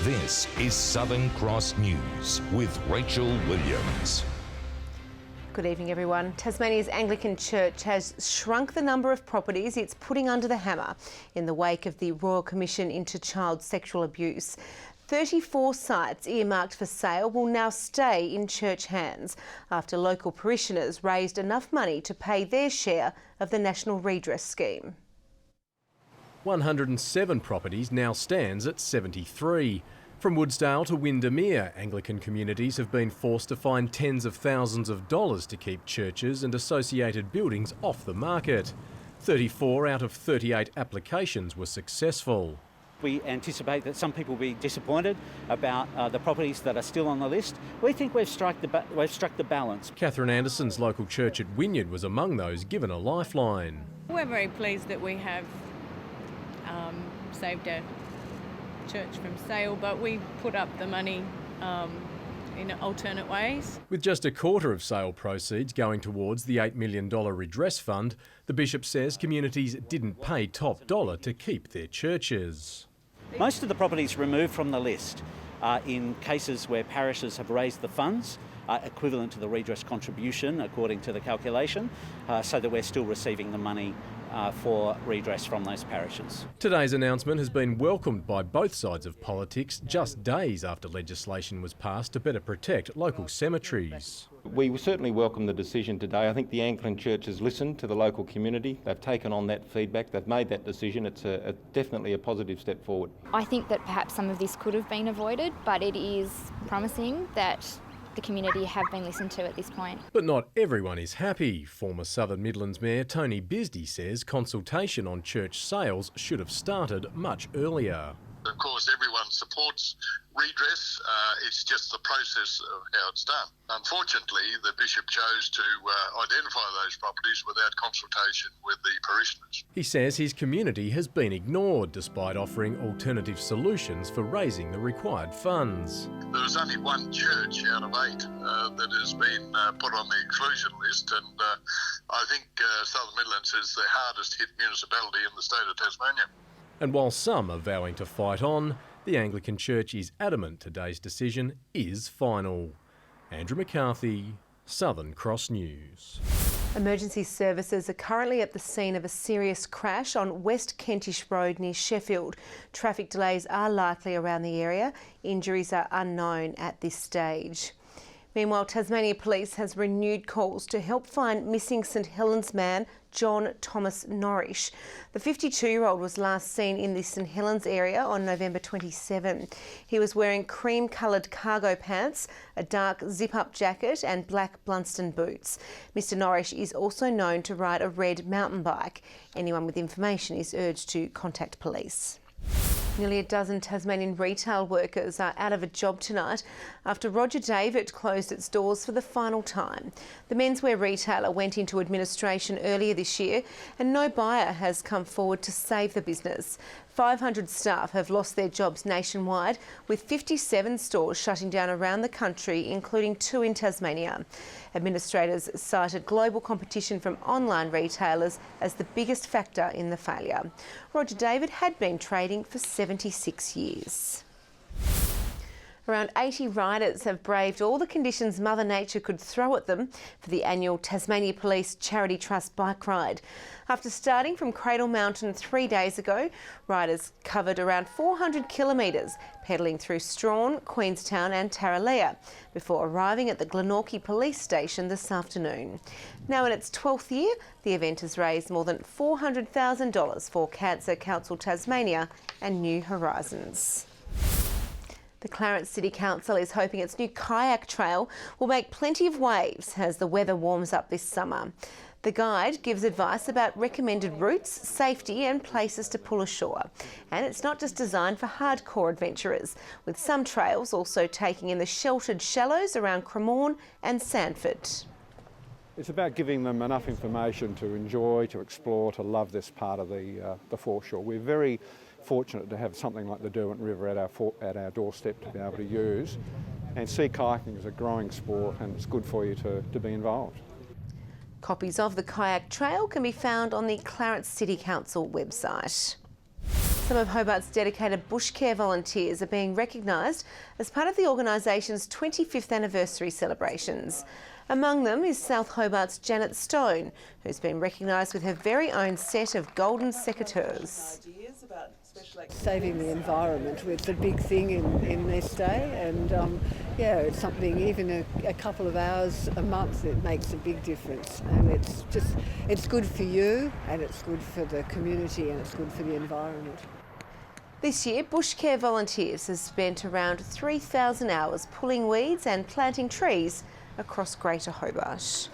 This is Southern Cross News with Rachel Williams. Good evening, everyone. Tasmania's Anglican Church has shrunk the number of properties it's putting under the hammer in the wake of the Royal Commission into Child Sexual Abuse. 34 sites earmarked for sale will now stay in church hands after local parishioners raised enough money to pay their share of the National Redress Scheme. 107 properties now stands at 73. From Woodsdale to Windermere, Anglican communities have been forced to find tens of thousands of dollars to keep churches and associated buildings off the market. 34 out of 38 applications were successful. We anticipate that some people will be disappointed about the properties that are still on the list. We think we've struck the balance. Catherine Anderson's local church at Wynyard was among those given a lifeline. We're very pleased that we have saved our church from sale, but we put up the money in alternate ways. With just a quarter of sale proceeds going towards the $8 million redress fund, the Bishop says communities didn't pay top dollar to keep their churches. Most of the properties removed from the list are in cases where parishes have raised the funds equivalent to the redress contribution according to the calculation, so that we're still receiving the money for redress from those parishes. Today's announcement has been welcomed by both sides of politics just days after legislation was passed to better protect local cemeteries. We certainly welcome the decision today. I think the Anglican Church has listened to the local community. They've taken on that feedback. They've made that decision. It's definitely a positive step forward. I think that perhaps some of this could have been avoided, but it is promising that the community have been listened to at this point. But not everyone is happy. Former Southern Midlands Mayor Tony Bisdee says consultation on church sales should have started much earlier. Of course, everyone supports redress. It's just the process of how it's done. Unfortunately, the Bishop chose to identify those properties without consultation with the parishioners. He says his community has been ignored despite offering alternative solutions for raising the required funds. There was only one church out of 8 that has been put on the exclusion list, and I think Southern Midlands is the hardest hit municipality in the state of Tasmania. And while some are vowing to fight on, the Anglican Church is adamant today's decision is final. Andrew McCarthy, Southern Cross News. Emergency services are currently at the scene of a serious crash on West Kentish Road near Sheffield. Traffic delays are likely around the area. Injuries are unknown at this stage. Meanwhile, Tasmania Police has renewed calls to help find missing St Helens man John Thomas Norrish. The 52-year-old was last seen in the St Helens area on November 27. He was wearing cream-coloured cargo pants, a dark zip-up jacket and black Blunston boots. Mr Norrish is also known to ride a red mountain bike. Anyone with information is urged to contact police. Nearly a dozen Tasmanian retail workers are out of a job tonight after Roger David closed its doors for the final time. The menswear retailer went into administration earlier this year and no buyer has come forward to save the business. 500 staff have lost their jobs nationwide, with 57 stores shutting down around the country, including 2 in Tasmania. Administrators cited global competition from online retailers as the biggest factor in the failure. Roger David had been trading for 76 years. Around 80 riders have braved all the conditions Mother Nature could throw at them for the annual Tasmania Police Charity Trust bike ride. After starting from Cradle Mountain 3 days ago, riders covered around 400 kilometres, pedalling through Strawn, Queenstown and Tarraleah, before arriving at the Glenorchy Police Station this afternoon. Now in its 12th year, the event has raised more than $400,000 for Cancer Council Tasmania and New Horizons. The Clarence City Council is hoping its new Kayak Trail will make plenty of waves as the weather warms up this summer. The guide gives advice about recommended routes, safety and places to pull ashore. And it's not just designed for hardcore adventurers, with some trails also taking in the sheltered shallows around Cremorne and Sandford. It's about giving them enough information to enjoy, to explore, to love this part of the foreshore. We're very fortunate to have something like the Derwent River at our doorstep to be able to use. And sea kayaking is a growing sport and it's good for you to be involved. Copies of the Kayak Trail can be found on the Clarence City Council website. Some of Hobart's dedicated bush care volunteers are being recognised as part of the organisation's 25th anniversary celebrations. Among them is South Hobart's Janet Stone, who's been recognised with her very own set of golden secateurs. Saving the environment was the big thing in this day, and yeah, it's something, even a couple of hours a month, it makes a big difference. And it's good for you, and it's good for the community, and it's good for the environment. This year, Bush Care Volunteers has spent around 3,000 hours pulling weeds and planting trees across Greater Hobart.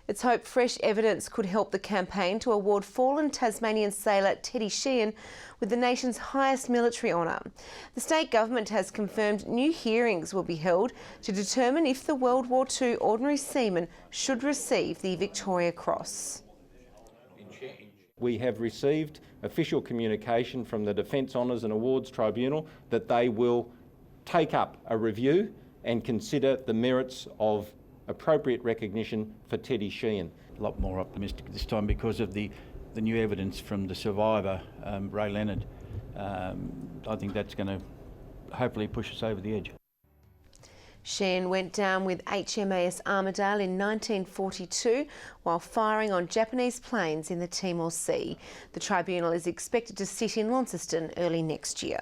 It's hoped fresh evidence could help the campaign to award fallen Tasmanian sailor Teddy Sheehan with the nation's highest military honour. The state government has confirmed new hearings will be held to determine if the World War II ordinary seaman should receive the Victoria Cross. We have received official communication from the Defence Honours and Awards Tribunal that they will take up a review and consider the merits of appropriate recognition for Teddy Sheehan. A lot more optimistic this time because of the new evidence from the survivor, Ray Leonard. I think that's going to hopefully push us over the edge. Sheehan went down with HMAS Armidale in 1942 while firing on Japanese planes in the Timor Sea. The tribunal is expected to sit in Launceston early next year.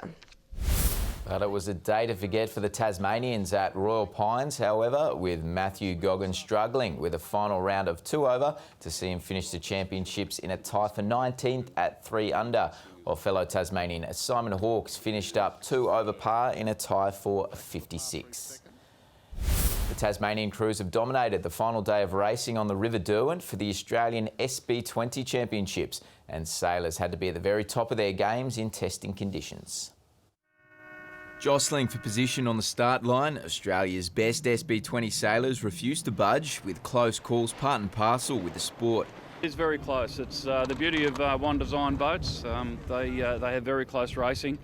But it was a day to forget for the Tasmanians at Royal Pines, however, with Matthew Goggin struggling with a final round of 2 over to see him finish the championships in a tie for 19th at 3 under, while fellow Tasmanian Simon Hawkes finished up 2 over par in a tie for 56. The Tasmanian crews have dominated the final day of racing on the River Derwent for the Australian SB20 Championships, and sailors had to be at the very top of their games in testing conditions. Jostling for position on the start line, Australia's best SB20 sailors refused to budge, with close calls part and parcel with the sport. It's very close. It's the beauty of One Design boats. They have very close racing.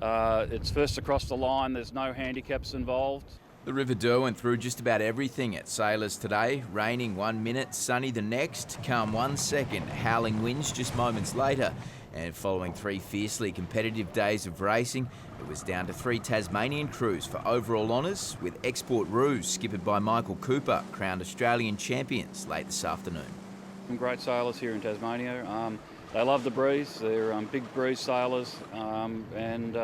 It's first across the line. There's no handicaps involved. The River Derwent threw just about everything at sailors today. Raining 1 minute, sunny the next, calm 1 second, howling winds just moments later. And following 3 fiercely competitive days of racing, it was down to 3 Tasmanian crews for overall honours, with Export Ruse, skippered by Michael Cooper, crowned Australian champions late this afternoon. Some great sailors here in Tasmania. They love the breeze. They're big breeze sailors, and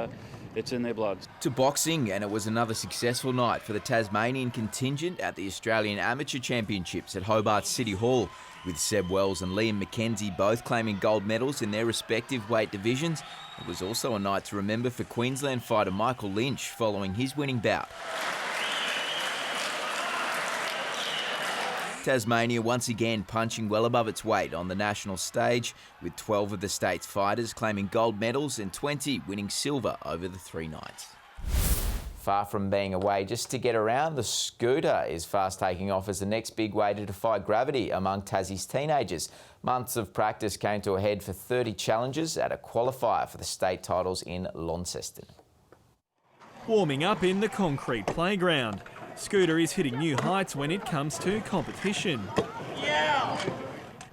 it's in their blood. To boxing, and it was another successful night for the Tasmanian contingent at the Australian Amateur Championships at Hobart City Hall, with Seb Wells and Liam McKenzie both claiming gold medals in their respective weight divisions. It was also a night to remember for Queensland fighter Michael Lynch following his winning bout. Tasmania once again punching well above its weight on the national stage, with 12 of the state's fighters claiming gold medals and 20 winning silver over the 3 nights. Far from being a way just to get around, the scooter is fast taking off as the next big way to defy gravity among Tassie's teenagers. Months of practice came to a head for 30 challengers at a qualifier for the state titles in Launceston. Warming up in the concrete playground, Scooter is hitting new heights when it comes to competition. Yeah!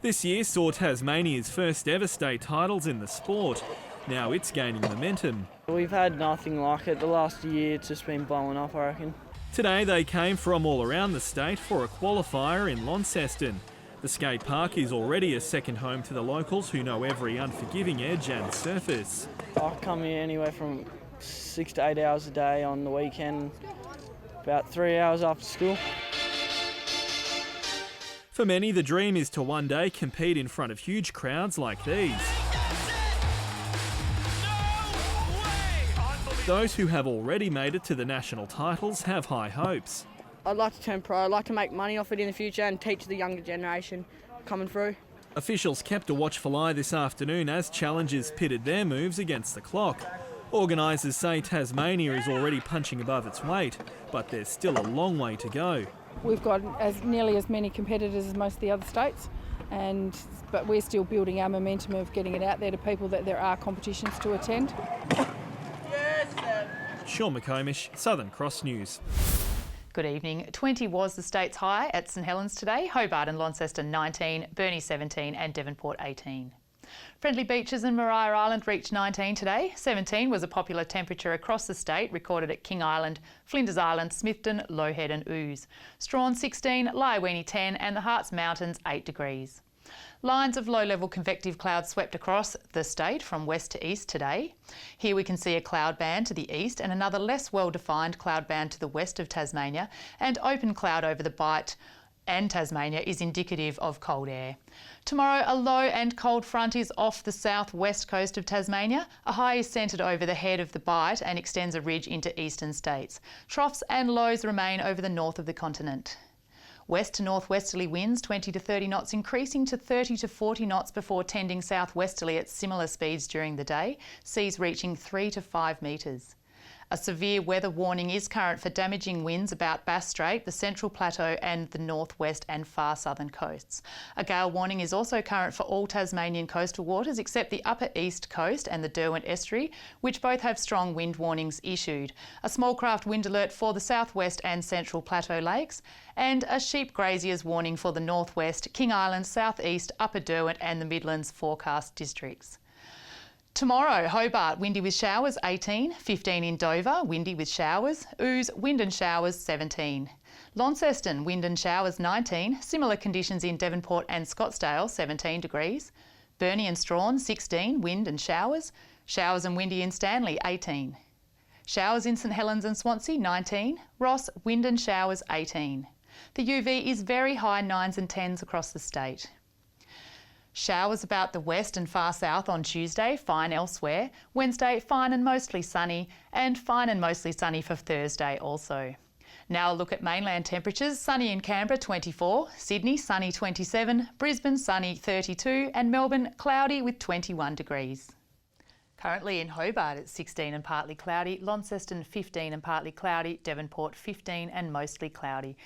This year saw Tasmania's first ever state titles in the sport. Now it's gaining momentum. We've had nothing like it. The last year it's just been blowing up, I reckon. Today they came from all around the state for a qualifier in Launceston. The skate park is already a second home to the locals who know every unforgiving edge and surface. I come here anywhere from 6 to 8 hours a day on the weekend, about 3 hours after school. For many, the dream is to one day compete in front of huge crowds like these. Those who have already made it to the national titles have high hopes. I'd like to turn pro. I'd like to make money off it in the future and teach the younger generation coming through. Officials kept a watchful eye this afternoon as challengers pitted their moves against the clock. Organisers say Tasmania is already punching above its weight, but there's still a long way to go. We've got nearly as many competitors as most of the other states, but we're still building our momentum of getting it out there to people that there are competitions to attend. Sean McComish, Southern Cross News. Good evening. 20 was the state's high at St Helens today. Hobart and Launceston 19, Burnie 17 and Devonport 18. Friendly beaches in Maria Island reached 19 today. 17 was a popular temperature across the state, recorded at King Island, Flinders Island, Smithton, Lowhead and Ouse. Strawn 16, Lyowini 10 and the Harts Mountains 8 degrees. Lines of low-level convective clouds swept across the state from west to east today. Here we can see a cloud band to the east and another less well-defined cloud band to the west of Tasmania, and open cloud over the Bight and Tasmania is indicative of cold air. Tomorrow, a low and cold front is off the south-west coast of Tasmania. A high is centred over the head of the Bight and extends a ridge into eastern states. Troughs and lows remain over the north of the continent. West to northwesterly winds 20 to 30 knots, increasing to 30 to 40 knots before tending southwesterly at similar speeds during the day, seas reaching 3 to 5 metres. A severe weather warning is current for damaging winds about Bass Strait, the Central Plateau and the northwest and far southern coasts. A gale warning is also current for all Tasmanian coastal waters except the upper east coast and the Derwent Estuary, which both have strong wind warnings issued. A small craft wind alert for the southwest and Central Plateau lakes, and a sheep graziers warning for the northwest, King Island, southeast, upper Derwent and the Midlands forecast districts. Tomorrow, Hobart, windy with showers 18, 15 in Dover, windy with showers, Ouse, wind and showers 17. Launceston, wind and showers 19, similar conditions in Devonport and Scottsdale 17 degrees. Burnie and Strawn 16, wind and showers, showers and windy in Stanley 18. Showers in St Helens and Swansea 19, Ross, wind and showers 18. The UV is very high 9s and 10s across the state. Showers about the west and far south on Tuesday, fine elsewhere. Wednesday, fine and mostly sunny, and fine and mostly sunny for Thursday also. Now a look at mainland temperatures. Sunny in Canberra 24, Sydney sunny 27, Brisbane sunny 32 and Melbourne cloudy with 21 degrees. Currently in Hobart it's 16 and partly cloudy, Launceston 15 and partly cloudy, Devonport 15 and mostly cloudy.